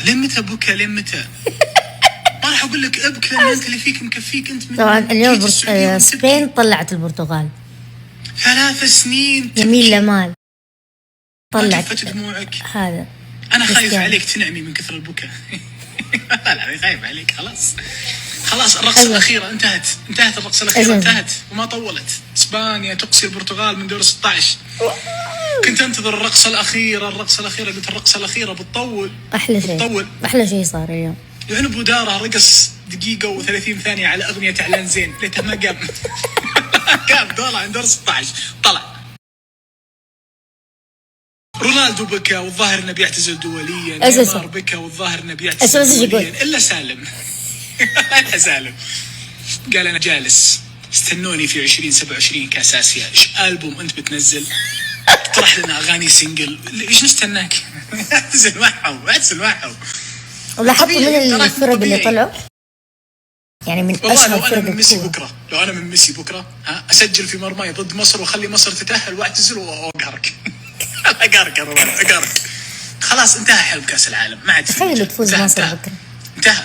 لين متى بكى لين متى؟ ما راح اقول لك ابك لان انت اللي فيك مكفيك انت. من طبعا اليوم سبين طلعت البرتغال 3 سنين يمين لمال طلعت دموعك. هذا انا خايف عليك تنعمي من كثر البكاء. لا خايف عليك. خلاص الرقصة الأخيرة انتهت الرقصة الأخيرة انتهت وما طولت. إسبانيا تقصي البرتغال من دور 16. كنت أنتظر الرقصة الأخيرة قلت الرقصة الأخيرة بتطول. أحلى شيء صار اليوم. يعني بودارة رقص دقيقة و30 ثانية على أغنية إعلان زين ليته ما قام. قام طلع من دور 16 طلع. رونالدو بكى والظاهر انه بيعتزل دوليا. نيمار بكى والظاهر انه بيعتزل دوليا الا سالم. قال انا جالس استنوني في 2027 كاس اسيا. ايش البوم انت بتنزل؟ اقترح لنا اغاني سنجل. ايش نستناك؟ اعتزل معهم. ولاحظت من الفرق اللي طلعوا يعني من اشهر فرق الكورة. لو انا من ميسي بكره اسجل في مرماي ضد مصر واخلي مصر تتاهل واعتزل واقهرك. أقارك. خلاص انتهى حلم كاس العالم. ما عاد تخيل تفوز مصر بكره. انتهى.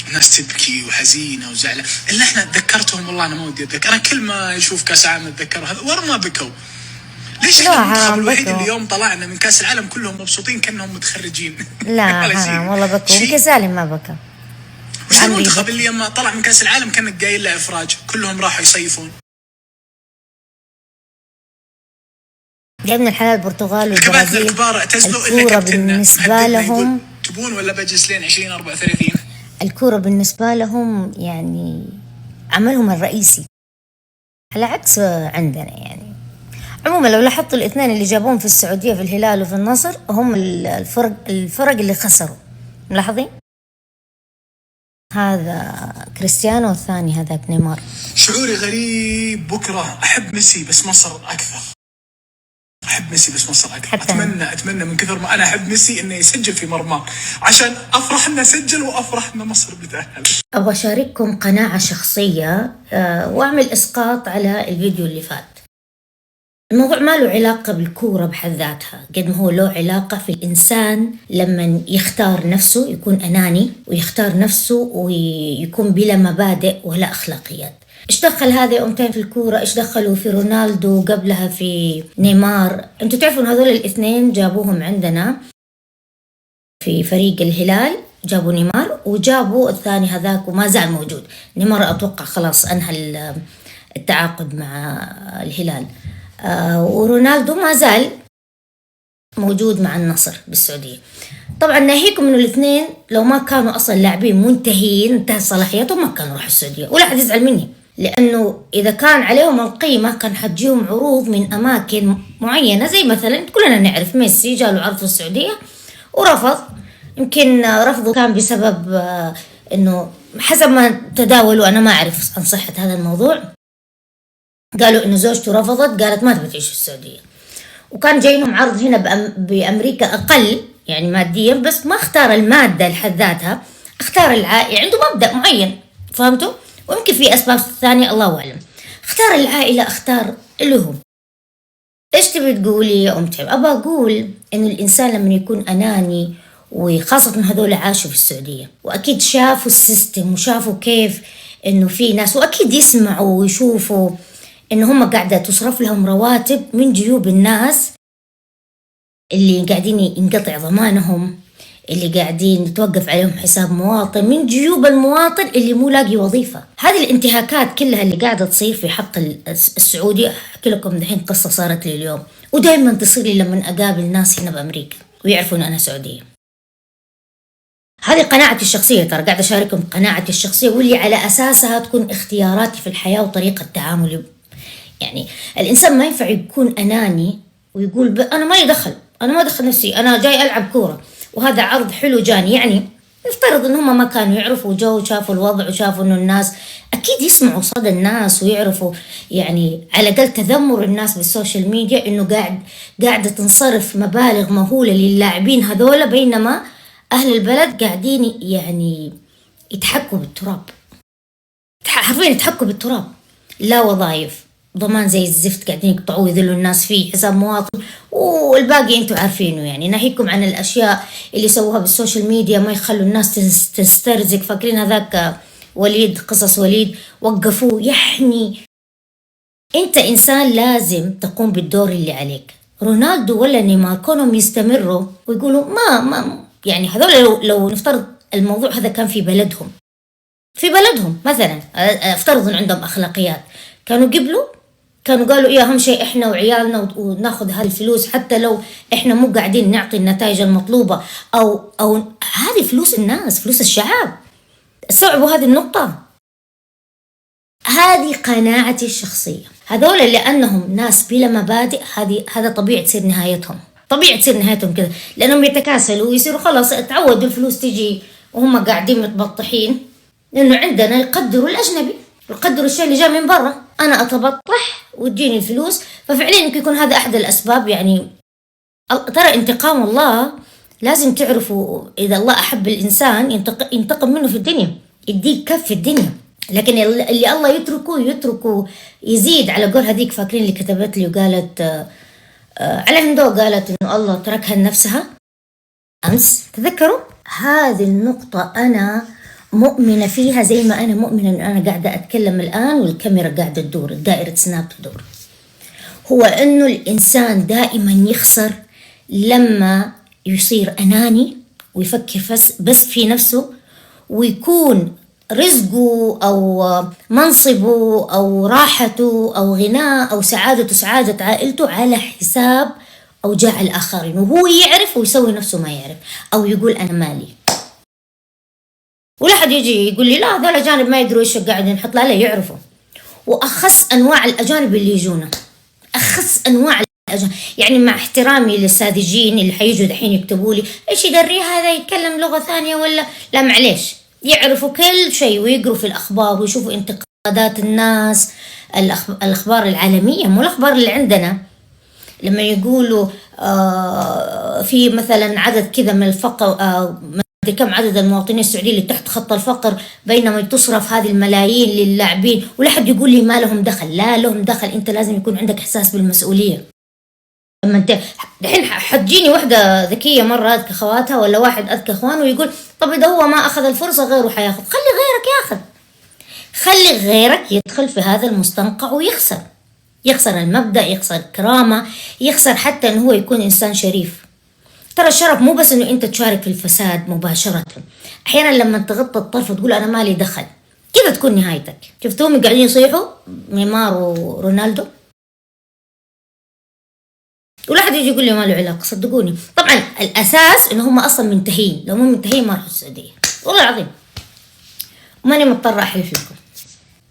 الناس تبكي وحزينه وزعلانه. الا احنا تذكرتهم. والله انا ما ودي اتذكر. انا كل ما يشوف كاس العالم اتذكر هذا ورا ما بكوا. ليش احنا المنتخب الوحيد اللي يوم طلعنا من كاس العالم كلهم مبسوطين كانهم متخرجين؟ لا حرام والله بكوا. يمكن سالم ما بكى. وش المنتخب اللي يوم طلع من كاس العالم كانك قايل له افراج كلهم راحوا يصيفون؟ من الحلال البرتغال والبرازيل الكورة بالنسبة لهم تبون ولا بجلس لين 2034. الكورة بالنسبة لهم يعني عملهم الرئيسي على عكس عندنا. يعني عموما لو لاحظتوا الاثنين اللي جابوهم في السعودية في الهلال وفي النصر هم الفرق اللي خسروا. ملاحظين؟ هذا كريستيانو والثاني هذاك نيمار. شعوري غريب بكرة. أحب ميسي بس مصر أكثر. أتمنى من كثر ما أنا أحب ميسي إنه يسجل في مرماه عشان أفرح إنه سجل وأفرح إنه مصر بتأهل. أبغى أشارككم قناعة شخصية وأعمل إسقاط على الفيديو اللي فات. الموضوع ما له علاقة بالكورة بحد ذاتها قد ما هو له علاقة في الإنسان لما يختار نفسه يكون أناني ويختار نفسه ويكون بلا مبادئ ولا أخلاقيات. إيش دخل هذه أمتين في الكورة؟ إيش دخلوا في رونالدو قبلها في نيمار؟ أنتوا تعرفون هذول الاثنين جابوهم عندنا في فريق الهلال. جابوا نيمار وجابوا الثاني هذاك وما زال موجود. نيمار أتوقع خلاص أنهى التعاقد مع الهلال. ورونالدو ما زال موجود مع النصر بالسعودية. طبعا ناهيكم من الاثنين لو ما كانوا أصلا لاعبين منتهين انتهت صلاحياتهم ما كانوا راحوا السعودية ولا حد يزعل مني. لأنه إذا كان عليهم القيمة كان حتجيهم عروض من أماكن معينة. زي مثلا كلنا نعرف ميسي جاله عرض في السعودية ورفض. يمكن رفضه كان بسبب أنه حسب ما تداولوا أنا ما أعرف عن صحة هذا الموضوع. قالوا إنه زوجته رفضت قالت ما تبي تعيش في السعودية. وكان جايهم عرض هنا بأمريكا أقل يعني ماديا بس ما اختار المادة لحد ذاتها. اختار العائلة. عنده مبدأ معين فهمتوا؟ ويمكن في أسباب ثانية الله أعلم. اختار العائلة اختار لهم. إيش تبي تقولي يا أم تعب؟ أبغى أقول إنه الإنسان لما يكون أناني وخاصة هذول عاشوا في السعودية وأكيد شافوا السيستم وشافوا كيف إنه في ناس وأكيد يسمعوا ويشوفوا إنه هم قاعدة تصرف لهم رواتب من جيوب الناس اللي قاعدين ينقطع ضمانهم اللي قاعدين يتوقف عليهم حساب مواطن من جيوب المواطن اللي مو لاقي وظيفة. هذه الانتهاكات كلها اللي قاعدة تصير في حق السعودي. أحكي لكم دحين قصة صارت لي اليوم ودائما تصير لي لما أقابل ناس هنا بأمريكا ويعرفوا أن أنا سعودية. هذه قناعتي الشخصية ترى قاعدة أشارككم قناعتي الشخصية واللي على أساسها تكون اختياراتي في الحياة وطريقة تعاملي. يعني الإنسان ما ينفع يكون أناني ويقول أنا ما يدخل أنا ما أدخل نفسي أنا جاي ألعب كورة وهذا عرض حلو جاني. يعني نفترض إن هم ما كانوا يعرفوا جو وشافوا الوضع وشافوا إنه الناس أكيد يسمعوا صدى الناس ويعرفوا يعني على الأقل تذمر الناس بالسوشيال ميديا إنه قاعدة تنصرف مبالغ مهولة للاعبين هذولا بينما أهل البلد قاعدين يعني يتحكوا بالتراب. حرفيا يتحكوا بالتراب. لا وظائف ضمان زي الزفت قاعدين يقطعوه يذلوا الناس فيه، حساب مواطن، والباقي انتوا عارفينه. يعني ناهيكم عن الاشياء اللي سووها بالسوشيال ميديا ما يخلوا الناس تسترزق. فاكرين هذاك وليد، قصص وليد، وقفوه. يعني انت انسان لازم تقوم بالدور اللي عليك. رونالدو ولا نيمار كونهم يستمروا ويقولوا ما يعني هذول لو نفترض الموضوع هذا كان في بلدهم مثلا، افترض ان عندهم اخلاقيات، كانوا قبلوا، كانوا قالوا ايه اهم شيء احنا وعيالنا وناخذ هذه الفلوس حتى لو احنا مو قاعدين نعطي النتائج المطلوبة، او هذه فلوس الناس، فلوس الشعب. استوعبوا هذه النقطة. هذه قناعتي الشخصية. هذول لأنهم ناس بلا مبادئ، هذا طبيعي تصير نهايتهم، كذا، لأنهم يتكاسلوا ويصيروا خلاص تعودوا الفلوس تجي وهم قاعدين متبطحين، لأنه عندنا يقدروا الأجنبي، يقدروا الشيء اللي جاء من برا. أنا أتبطح وتجيني الفلوس. ففعليا يمكن يكون هذا أحد الأسباب. يعني ترى انتقام الله لازم تعرفوا، إذا الله أحب الإنسان ينتقم منه في الدنيا، يديك كف في الدنيا. لكن اللي الله يتركه يزيد. على قول هذيك، فاكرين اللي كتبت لي وقالت على هندو، قالت إنه الله تركها لنفسها أمس، تذكروا هذه النقطة. أنا مؤمنة فيها زي ما أنا مؤمنة إنه أنا قاعدة أتكلم الآن والكاميرا قاعدة تدور، دائرة سناب تدور. هو إنه الإنسان دائما يخسر لما يصير أناني ويفكر بس في نفسه، ويكون رزقه أو منصبه أو راحته أو غناه أو سعادة عائلته على حساب أوجاع الآخرين، وهو يعرف ويسوي نفسه ما يعرف، أو يقول أنا مالي. ولا حد يجي يقول لي لا هذول الأجانب ما يدروا إيش قاعدين نحط، لا يعرفوا. وأخص أنواع الأجانب اللي يجونا، أخص أنواع الأجانب. يعني مع احترامي للساذجين اللي حيجوا دحين يكتبوا لي إيش يدري هذا يتكلم لغة ثانية ولا لا، معليش، يعرفوا كل شيء ويقروا في الأخبار ويشوفوا انتقادات الناس، الأخبار العالمية مو الأخبار اللي عندنا. لما يقولوا في مثلا عدد كذا من الفقر، كم عدد المواطنين السعوديين اللي تحت خط الفقر، بينما تصرف هذه الملايين للاعبين، ولا حد يقول لي ما لهم دخل. لا لهم دخل، انت لازم يكون عندك احساس بالمسؤوليه. لما انت الحين حتجيني واحده ذكيه مره اذكى خواتها، ولا واحد اذكى اخوانه، ويقول طب اذا هو ما اخذ الفرصه غيره حياخذ. خلي غيرك ياخذ، خلي غيرك يدخل في هذا المستنقع ويخسر، يخسر المبدأ، يخسر الكرامة، يخسر حتى انه هو يكون انسان شريف. ترى الشرف مو بس انه انت تشارك في الفساد مباشرة، احيانا لما تغطى الطرف وتقول انا مالي دخل، كذا تكون نهايتك. شفتوهم قاعدين يصيحوا نيمار ورونالدو، ولا حد يجي يقول لي ما له علاقة. صدقوني طبعا الاساس انه هم اصلا منتهين، لو مو منتهين ما راحوا السعودية والله العظيم، وماني مضطرة احلف لكم.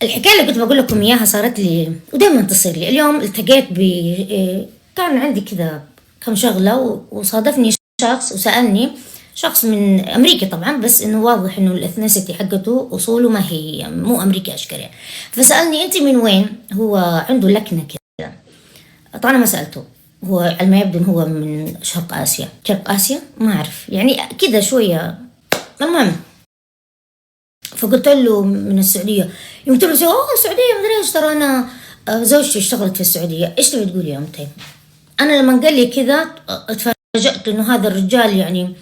الحكاية اللي كنت بقول لكم إياها صارت لي ودائما تصير لي. اليوم التقيت كان عندي كذا كم شغلة، وصادفني شخص وسألني، شخص من أمريكا طبعا، بس إنه واضح إنه الإثنيسيتي حقته أصوله ما هي مو أمريكي أشكر يعني. فسألني أنت من وين؟ هو عنده لكنة كذا. طبعا ما سألته، هو على ما يبدو هو من شرق آسيا ما أعرف يعني كذا شوية. المهم فقلت له من السعودية. يوم قلت له السعودية مدري ايش، ترى انا زوجتي اشتغلت في السعودية. ايش تبي تقولي يا أمتي؟ انا لما قال لي كذا اتفاجأت انه هذا الرجال، يعني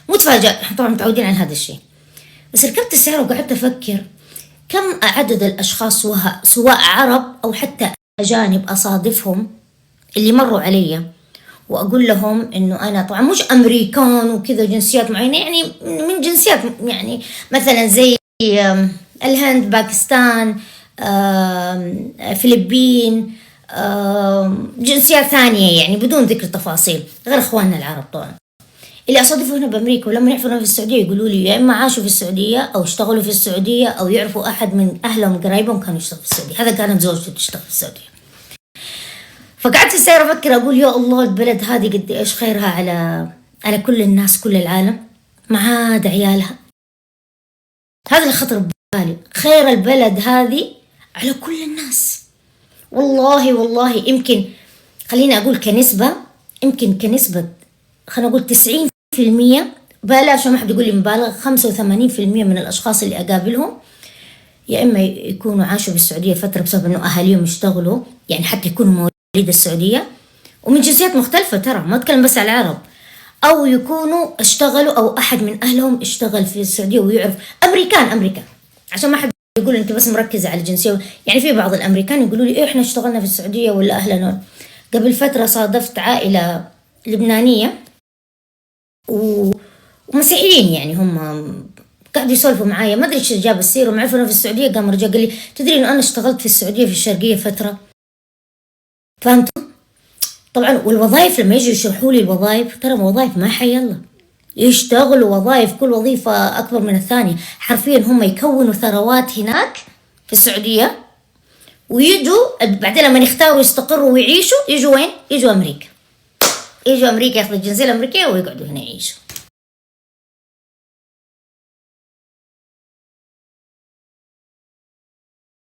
مو تفاجأت، طبعا متعودين على هذا الشيء، بس ركبت السيارة وقعدت افكر كم عدد الاشخاص سواء عرب او حتى اجانب اصادفهم اللي مروا علي واقول لهم انه انا طبعا مش امريكان وكذا جنسيات معينة، يعني من جنسيات يعني مثلا زي الهند، باكستان، فلبين، جنسيات ثانية يعني بدون ذكر تفاصيل غير اخواننا العرب. طبعا اللي اصادفوا هنا بامريكا ولما يعرفوا في السعودية يقولوا لي يا اما عاشوا في السعودية او اشتغلوا في السعودية او يعرفوا احد من اهلهم قرايبهم كانوا يشتغلوا في السعودية. هذا كانت زوجته تشتغل في السعودية. فقعدت في السيارة افكر اقول يا الله البلد هذه قد ايش خيرها على كل الناس، كل العالم، ما عاد عيالها. هذا اللي خطر ببالي، خير البلد هذه على كل الناس. والله يمكن خليني أقول كنسبة خلينا نقول 90%، بلاش ما حد يقول لي مبالغ، 85% من الأشخاص اللي أقابلهم يا إما يكونوا عاشوا بالسعودية فترة بسبب إنه أهاليهم يشتغلوا، يعني حتى يكونوا مواليد السعودية ومن جنسيات مختلفة، ترى ما أتكلم بس على العرب، أو يكونوا اشتغلوا أو أحد من أهلهم اشتغل في السعودية ويعرف أمريكان عشان ما حد يقول أنت بس مركزة على الجنسية. يعني في بعض الأمريكان يقولوا لي إيه إحنا اشتغلنا في السعودية ولا أهلنا. قبل فترة صادفت عائلة لبنانية ومسيحيين، يعني هم قاعدوا يسولفوا معايا، ما أدري إيش جاب السيرة، ومعرفوا أنا في السعودية. قام رجع قال لي تدري إنه أنا اشتغلت في السعودية في الشرقية فترة. فهمتوا؟ طبعا والوظائف لما يجوا يشرحوا لي الوظائف، ترى وظائف ما حي الله، يشتغلوا وظائف كل وظيفة أكبر من الثانية، حرفيا هم يكونوا ثروات هناك في السعودية، ويجوا بعدين لما يختاروا يستقروا ويعيشوا يجوا وين؟ يجوا أمريكا، يجوا أمريكا ياخذوا الجنسية الأمريكية ويقعدوا هنا يعيشوا.